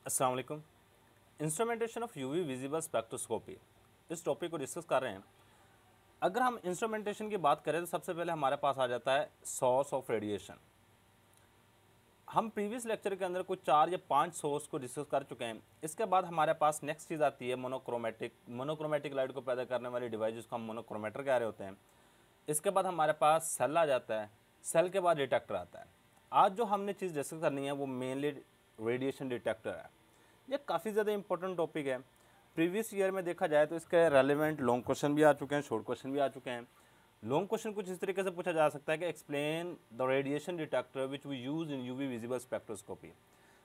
अस्सलाम वालेकुम। Instrumentation of UV visible spectroscopy, इस टॉपिक को डिस्कस कर रहे हैं। अगर हम इंस्ट्रूमेंटेशन की बात करें तो सबसे पहले हमारे पास आ जाता है सोर्स ऑफ रेडिएशन। हम प्रीवियस लेक्चर के अंदर कुछ 4 या 5 सोर्स को डिस्कस कर चुके हैं। इसके बाद हमारे पास नेक्स्ट चीज़ आती है मोनोक्रोमेटिक लाइट को पैदा करने वाली डिवाइस, जिसको हम मोनोक्रोमेटर कह रहे होते हैं। इसके बाद हमारे पास सेल आ जाता है, सेल के बाद डिटेक्टर आता है। आज जो हमने चीज़ डिस्कस करनी है वो मेनली रेडिएशन डिटेक्टर है। ये काफ़ी ज़्यादा इंपॉर्टेंट टॉपिक है। प्रीवियस ईयर में देखा जाए तो इसके रेलेवेंट लॉन्ग क्वेश्चन भी आ चुके हैं, शॉर्ट क्वेश्चन भी आ चुके हैं। लॉन्ग क्वेश्चन कुछ इस तरीके से पूछा जा सकता है कि explain the radiation detector which we use in UV visible spectroscopy.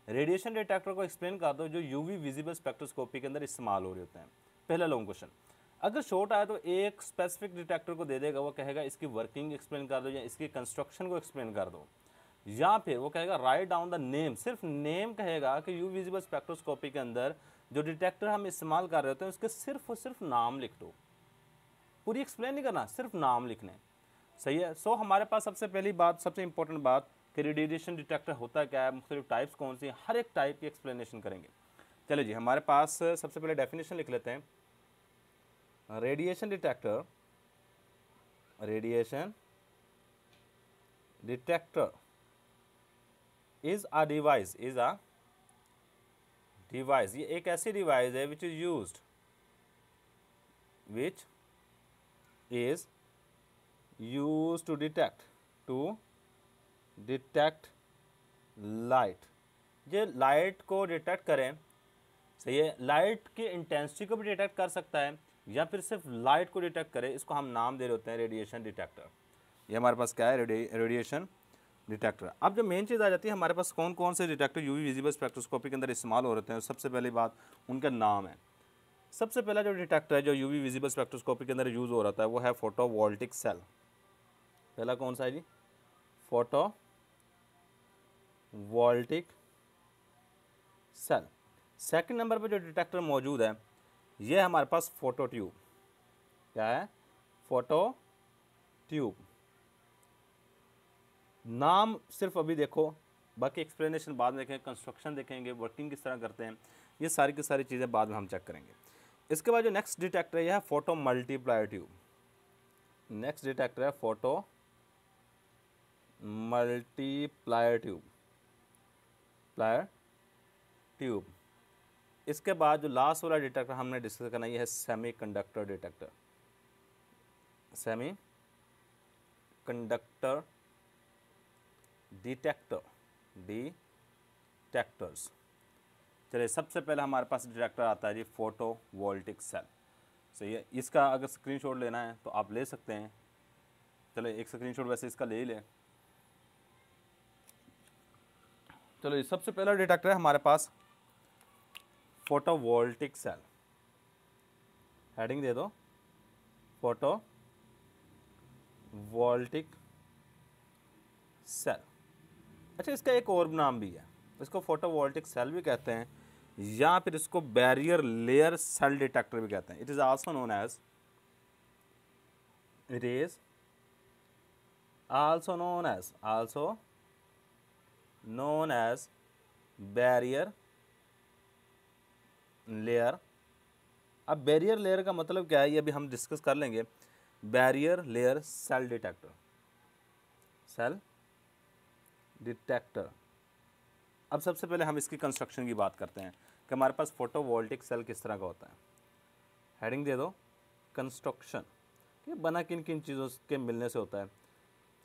Radiation detector को एक्सप्लेन कर दो जो यूवी विजिबल स्पेक्ट्रोस्कोपी के अंदर इस्तेमाल हो रहे होते हैं। पहला लॉन्ग क्वेश्चन अगर शॉर्ट आया तो एक स्पेसिफिक डिटेक्टर को दे देगा, वो कहेगा इसकी वर्किंग एक्सप्लेन कर दो या इसकी कंस्ट्रक्शन को एक्सप्लेन कर दो, या फिर वो कहेगा राइट डाउन द नेम, सिर्फ नेम कहेगा कि यू विजिबल स्पेक्ट्रोस्कोपी के अंदर जो डिटेक्टर हम इस्तेमाल कर रहे होते हैं उसके सिर्फ और सिर्फ नाम लिख दो। पूरी एक्सप्लेन नहीं करना, सिर्फ नाम लिखने। सही है। सो हमारे पास सबसे पहली बात, सबसे इंपॉर्टेंट बात कि रेडिएशन डिटेक्टर होता क्या है, मुख्तलिफ टाइप्स कौन सी, हर एक टाइप की एक्सप्लेनेशन करेंगे। चलिए जी, हमारे पास सबसे पहले डेफिनेशन लिख लेते हैं। Radiation detector is a device ये एक ऐसी डिवाइस है which is use to detect light. ये लाइट को डिटेक्ट करें। सही है। लाइट की इंटेंसिटी को भी डिटेक्ट कर सकता है या फिर सिर्फ लाइट को डिटेक्ट करे, इसको हम नाम दे रहे होते हैं रेडिएशन डिटेक्टर। ये हमारे पास क्या है, रेडिएशन डिटेक्टर। अब जो मेन चीज़ आ जाती है, हमारे पास कौन कौन से डिटेक्टर यूवी विजिबल स्पेक्ट्रोस्कोपी के अंदर इस्तेमाल हो रहे हैं। सबसे पहली बात उनका नाम है। सबसे पहला जो डिटेक्टर है जो यूवी विजिबल स्पेक्ट्रोस्कोपी के अंदर यूज़ हो रहा है वो है फोटोवोल्टिक सेल। पहला कौन सा है जी, फोटोवोल्टिक सेल। सेकंड नंबर पे जो डिटेक्टर मौजूद है ये हमारे पास फोटो ट्यूब। क्या है, फोटो ट्यूब। नाम सिर्फ अभी देखो, बाकी एक्सप्लेनेशन बाद में देखेंगे, कंस्ट्रक्शन देखेंगे, वर्किंग किस तरह करते हैं, ये सारी की सारी चीज़ें बाद में हम चेक करेंगे। इसके बाद जो नेक्स्ट डिटेक्टर है यह है photo multiplier tube. Next detector है फोटो मल्टीप्लायर ट्यूब। इसके बाद जो लास्ट वाला डिटेक्टर हमने डिस्कस करना ये है सेमीकंडक्टर डिटेक्टर्स। चलिए, सबसे पहले हमारे पास डिटेक्टर आता है जी फोटोवोल्टिक सेल। सही है। इसका अगर स्क्रीनशॉट लेना है तो आप ले सकते हैं। चलिए, एक स्क्रीनशॉट वैसे इसका ले ही लें। चलो, ये सबसे पहला डिटेक्टर है हमारे पास फोटोवोल्टिक सेल। हेडिंग दे दो, फोटोवोल्टिक सेल। अच्छा, इसका एक और नाम भी है, इसको फोटोवोल्टिक सेल भी कहते हैं या फिर इसको बैरियर लेयर सेल डिटेक्टर भी कहते हैं। It is also known as barrier layer. अब बैरियर लेयर का मतलब क्या है ये अभी हम डिस्कस कर लेंगे। Barrier layer cell detector. अब सबसे पहले हम इसकी कंस्ट्रक्शन की बात करते हैं कि हमारे पास फोटोवोल्टिक सेल किस तरह का होता है। हेडिंग दे दो, कंस्ट्रक्शन। ये बना किन किन चीज़ों के मिलने से होता है।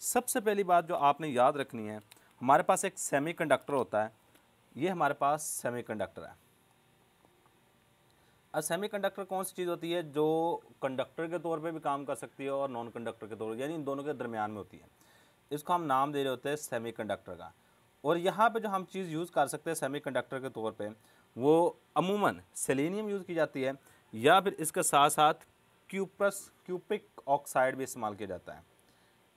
सबसे पहली बात जो आपने याद रखनी है, हमारे पास एक सेमीकंडक्टर होता है। ये हमारे पास सेमीकंडक्टर है। अब सेमीकंडक्टर कौन सी चीज़ होती है जो कंडक्टर के तौर पे भी काम कर सकती है और नॉन कंडक्टर के तौर पर, यानी इन दोनों के दरमियान में होती है। इसको हम नाम दे रहे होते हैं सेमीकंडक्टर का। और यहाँ पे जो हम चीज़ यूज़ कर सकते हैं सेमीकंडक्टर के तौर पे वो अमूमन सेलेनियम यूज़ की जाती है या फिर इसके साथ साथ क्यूपिक ऑक्साइड भी इस्तेमाल किया जाता है।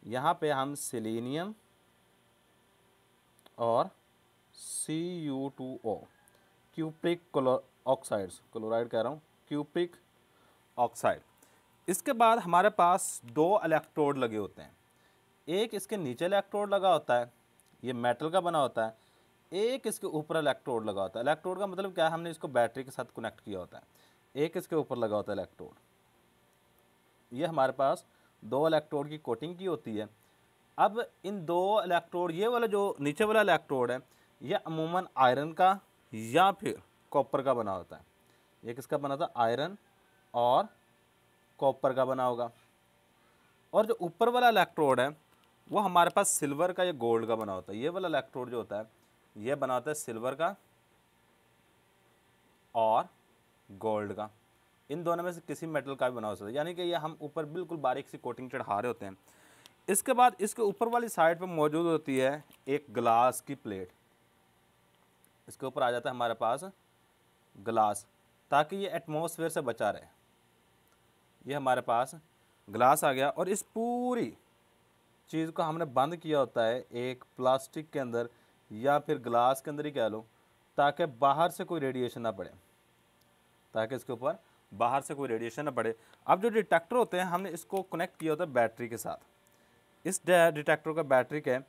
यहाँ पे हम सेलेनियम और Cu2O क्यूपिक ऑक्साइड्स, क्लोराइड कह रहा हूँ, क्यूपिक ऑक्साइड। इसके बाद हमारे पास 2 इलेक्ट्रोड लगे होते हैं। एक इसके नीचे इलेक्ट्रोड लगा होता है, ये मेटल का बना होता है, एक इसके ऊपर इलेक्ट्रोड लगा होता है। इलेक्ट्रोड का मतलब क्या है, हमने इसको बैटरी के साथ कनेक्ट किया होता है। एक इसके ऊपर लगा होता है इलेक्ट्रोड। ये हमारे पास 2 इलेक्ट्रोड की कोटिंग की होती है। अब इन 2 इलेक्ट्रोड, ये वाला जो नीचे वाला इलेक्ट्रोड है ये अमूमन आयरन का या फिर कॉपर का बना होता है। ये किसका बना था, आयरन और कॉपर का बना होगा। और जो ऊपर वाला इलेक्ट्रोड है वो हमारे पास सिल्वर का या गोल्ड का बना होता है। ये वाला इलेक्ट्रोड जो होता है ये बना होता है सिल्वर का और गोल्ड का। इन दोनों में से किसी मेटल का भी बना हो सकता है, यानी कि ये हम ऊपर बिल्कुल बारीक सी कोटिंग चढ़ा रहे होते हैं। इसके बाद इसके ऊपर वाली साइड पे मौजूद होती है एक ग्लास की प्लेट। इसके ऊपर आ जाता है हमारे पास ग्लास, ताकि ये एटमॉस्फेयर से बचा रहे। ये हमारे पास ग्लास आ गया और इस पूरी चीज़ को हमने बंद किया होता है एक प्लास्टिक के अंदर या फिर ग्लास के अंदर ही कह लो, ताकि बाहर से कोई रेडिएशन ना पड़े, ताकि इसके ऊपर बाहर से कोई रेडिएशन ना पड़े। अब जो डिटेक्टर होते हैं हमने इसको कनेक्ट किया होता है बैटरी के साथ। इस डिटेक्टर को बैटरी के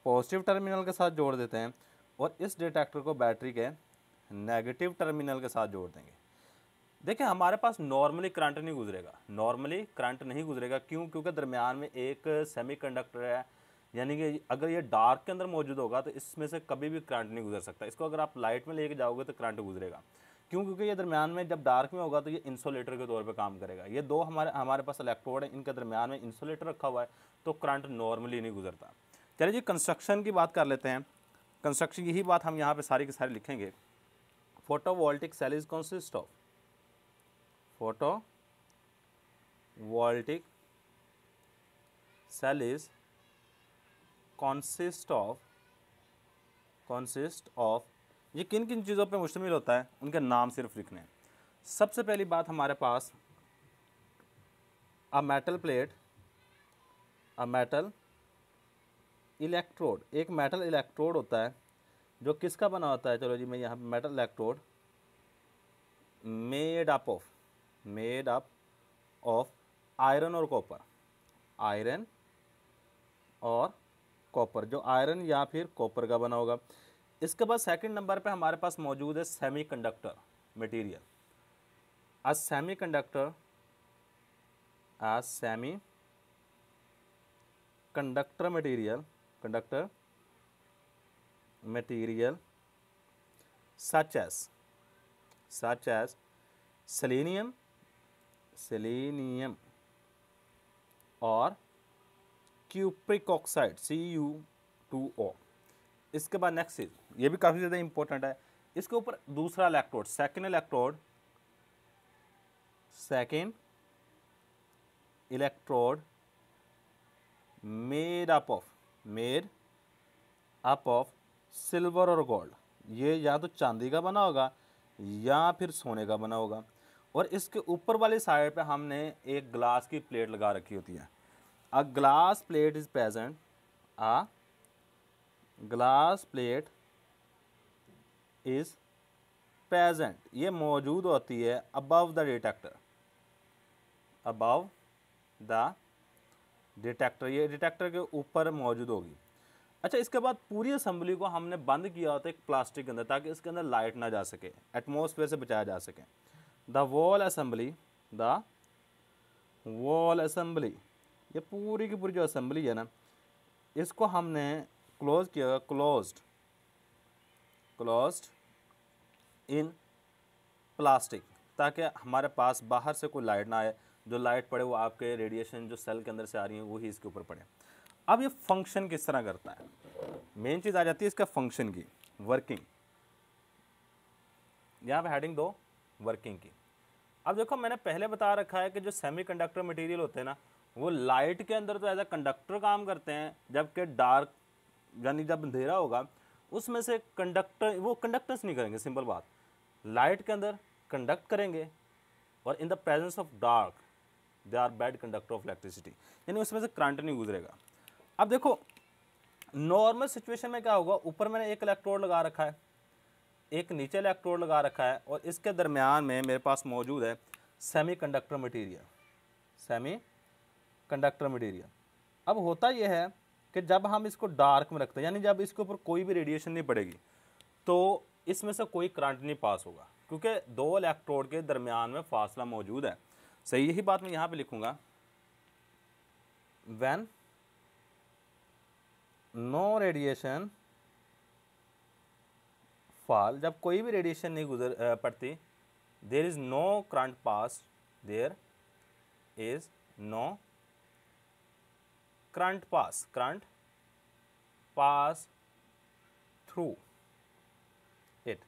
पॉजिटिव टर्मिनल के साथ जोड़ देते हैं और इस डिटेक्टर को बैटरी के नेगेटिव टर्मिनल के साथ जोड़ देंगे। देखिए हमारे पास नॉर्मली करंट नहीं गुजरेगा, नॉर्मली करंट नहीं गुजरेगा। क्यों? क्योंकि दरमियान में एक सेमीकंडक्टर है, यानी कि अगर ये डार्क के अंदर मौजूद होगा तो इसमें से कभी भी करंट नहीं गुजर सकता। इसको अगर आप लाइट में लेके जाओगे तो करंट गुजरेगा। क्यों? क्योंकि ये दरमियान में जब डार्क में होगा तो ये इंसुलेटर के तौर पे काम करेगा। ये 2 हमारे पास इलेक्ट्रोड है, इनके दरमियान में इंसुलेटर रखा हुआ है, तो करंट नॉर्मली नहीं गुजरता। चलिए जी कंस्ट्रक्शन की बात कर लेते हैं। कंस्ट्रक्शन यही बात हम यहाँ पे सारी की सारी लिखेंगे। Photovoltaic cell is consist of, photovoltaic cell is consist of ये किन किन चीज़ों पे मुश्तमिल होता है उनके नाम सिर्फ लिखने हैं। सबसे पहली बात हमारे पास a metal plate, a metal electrode, एक मेटल इलेक्ट्रोड होता है जो किसका बना होता है। चलो जी मैं यहाँ metal electrode made up of iron और कॉपर, आयरन और कॉपर, जो आयरन या फिर कॉपर का बना होगा। इसके बाद सेकंड नंबर पे हमारे पास मौजूद है सेमीकंडक्टर मटेरियल। अ semiconductor material such as selenium और क्यूप्रिक ऑक्साइड Cu2O। इसके बाद नेक्स्ट चीज ये भी काफ़ी ज़्यादा इंपॉर्टेंट है, इसके ऊपर दूसरा electrode, second electrode made up of silver और गोल्ड। ये या तो चांदी का बना होगा या फिर सोने का बना होगा। और इसके ऊपर वाली साइड पे हमने एक ग्लास की प्लेट लगा रखी होती है। A glass plate is present, ये मौजूद होती है अबव द डिटेक्टर, ये डिटेक्टर के ऊपर मौजूद होगी। अच्छा, इसके बाद पूरी असेंबली को हमने बंद किया होता है एक प्लास्टिक के अंदर, ताकि इसके अंदर लाइट ना जा सके, एटमॉस्फेयर से बचाया जा सके। द वॉल असेंबली, ये पूरी की पूरी जो असेंबली है ना, इसको हमने क्लोज किया, क्लोज्ड इन प्लास्टिक, ताकि हमारे पास बाहर से कोई लाइट ना आए। जो लाइट पड़े वो आपके रेडिएशन जो सेल के अंदर से आ रही है वही इसके ऊपर पड़े। अब ये फंक्शन किस तरह करता है, मेन चीज़ आ जाती है इसका फंक्शन की, वर्किंग। यहाँ पे हेडिंग दो वर्किंग की। अब देखो मैंने पहले बता रखा है कि जो सेमीकंडक्टर मटेरियल होते हैं ना, वो लाइट के अंदर तो एज अ कंडक्टर काम करते हैं, जबकि डार्क यानी जब अंधेरा होगा उसमें से कंडक्टर, वो कंडक्टर्स नहीं करेंगे। सिंपल बात, लाइट के अंदर कंडक्ट करेंगे और in the presence of dark they are bad conductor of electricity, यानी उसमें से करंट नहीं गुजरेगा। अब देखो नॉर्मल सिचुएशन में क्या होगा, ऊपर मैंने एक इलेक्ट्रोड लगा रखा है, एक नीचे इलेक्ट्रोड लगा रखा है, और इसके दरमियान में मेरे पास मौजूद है सेमीकंडक्टर मटेरियल। अब होता यह है कि जब हम इसको डार्क में रखते हैं, यानी जब इसके ऊपर कोई भी रेडिएशन नहीं पड़ेगी, तो इसमें से कोई करंट नहीं पास होगा क्योंकि दो इलेक्ट्रोड के दरमियान में फासला मौजूद है। सही, यही बात मैं यहाँ पे लिखूँगा, व्हेन नो रेडिएशन फॉल, जब कोई भी रेडिएशन नहीं गुजर पड़ती, there is no current pass, there is no current pass through it,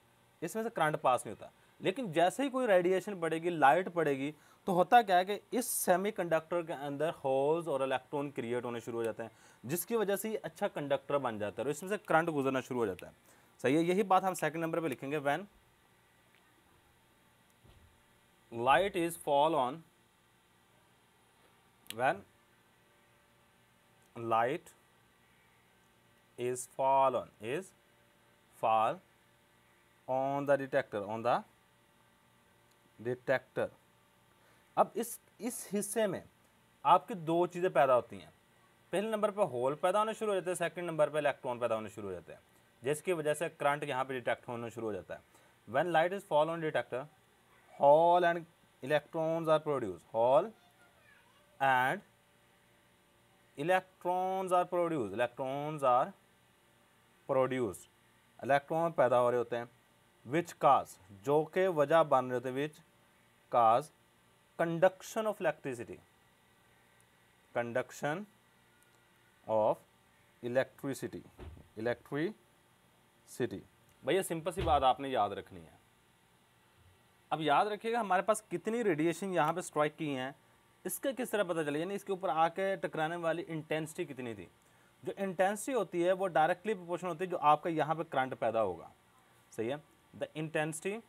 इसमें से करंट पास नहीं होता। लेकिन जैसे ही कोई रेडिएशन पड़ेगी, लाइट पड़ेगी, तो होता क्या है कि इस सेमीकंडक्टर के अंदर होल्स और इलेक्ट्रॉन क्रिएट होने शुरू हो जाते हैं, जिसकी वजह से ये अच्छा कंडक्टर बन जाता है और इसमें से करंट गुजरना शुरू हो जाता है। सही है, यही बात हम सेकंड नंबर पे लिखेंगे, when light is fall on, when light is fall on the detector, अब इस हिस्से में आपकी दो चीज़ें पैदा होती हैं। पहले नंबर पे होल पैदा होने शुरू हो जाते हैं, सेकंड नंबर पे इलेक्ट्रॉन पैदा होने शुरू हो जाते हैं, जिसकी वजह से करंट यहाँ पे डिटेक्ट होना शुरू हो जाता है। When light is fall on detector, hole and electrons are produce, hole and electrons are produce, electron पैदा हो रहे होते हैं, विच काज, जो के वजह बन रहे होते हैं, which cause conduction of electricity, conduction of electricity भैया सिंपल सी बात आपने याद रखनी है। अब याद रखिएगा हमारे पास कितनी रेडिएशन यहाँ पे स्ट्राइक की हैं, इसका किस तरह पता चले, यानी इसके ऊपर आके टकराने वाली इंटेंसिटी कितनी थी। जो इंटेंसिटी होती है वो डायरेक्टली प्रोपोर्शनल होती है जो आपका यहाँ पे करंट पैदा होगा। सही है, the intensity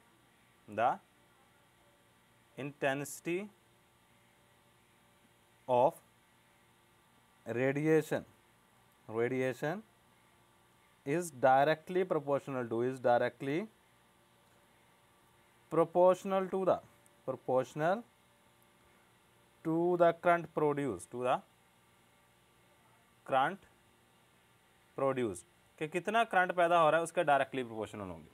of radiation is directly proportional to the current produced, कि कितना करंट पैदा हो रहा है उसका डायरेक्टली प्रोपोर्शनल होंगे।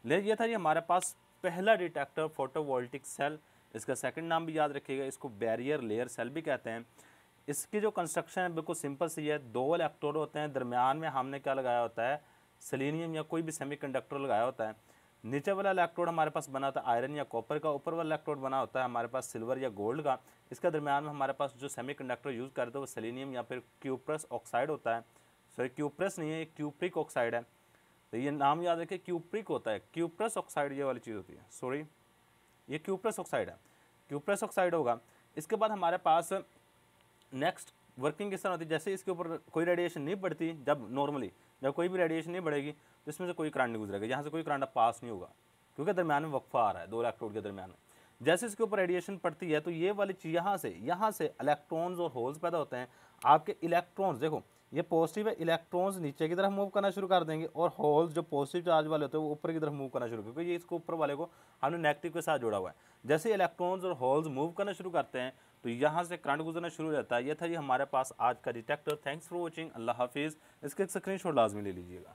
ले ये था जी हमारे पास पहला डिटेक्टर फोटोवोल्टिक सेल, इसका सेकंड नाम भी याद रखिएगा, इसको बैरियर लेयर सेल भी कहते हैं। इसकी जो कंस्ट्रक्शन है बिल्कुल सिंपल सी है, दो इलेक्ट्रोड होते हैं, दरमियान में हमने क्या लगाया होता है, सेलेनियम या कोई भी सेमीकंडक्टर लगाया होता है। नीचे वाला इलेक्ट्रोड हमारे पास बना होता है आयरन या कॉपर का, ऊपर वाला इलेक्ट्रोड बना होता है हमारे पास सिल्वर या गोल्ड का। इसका दरमियान में हमारे पास जो सेमीकंडक्टर यूज़ करते हैं वो सेलेनियम या फिर क्यूप्रस ऑक्साइड होता है। सॉरी क्यूप्रस नहीं है, ये क्यूप्रिक ऑक्साइड है, तो ये नाम याद रखिए, क्यूप्रिक होता है, क्यूप्रस ऑक्साइड ये वाली चीज़ होती है, सॉरी ये क्यूप्रस ऑक्साइड है, क्यूप्रस ऑक्साइड होगा। इसके बाद हमारे पास नेक्स्ट वर्किंग किस तरह होती है, जैसे इसके ऊपर कोई रेडिएशन नहीं पड़ती, जब कोई भी रेडिएशन नहीं बढ़ेगी तो इसमें से कोई करंट नहीं गुजरेगा, यहाँ से कोई करंट पास नहीं होगा क्योंकि दरमियान में वक्फा आ रहा है दो इलेक्ट्रोड के दरमियान में। जैसे इसके ऊपर रेडिएशन पड़ती है तो ये वाली चीज़ यहाँ से इलेक्ट्रॉन्स और होल्स पैदा होते हैं। आपके इलेक्ट्रॉन्स देखो ये पॉजिटिव है, इलेक्ट्रॉन्स नीचे की तरफ मूव करना शुरू कर देंगे और होल्स जो पॉजिटिव चार्ज वाले होते हैं वो ऊपर की तरफ मूव करना शुरू, क्योंकि ये इसको ऊपर वाले को हमने नेगेटिव के साथ जोड़ा हुआ है। जैसे इलेक्ट्रॉन्स और होल्स मूव करना शुरू करते हैं तो यहाँ से करंट गुजरना शुरू हो जाता है। ये था जी हमारे पास आज का डिटेक्टर। थैंक्स फॉर वॉचिंग, अल्लाह हाफिज़। इसके एक स्क्रीनशॉट लाजमी ले लीजिएगा।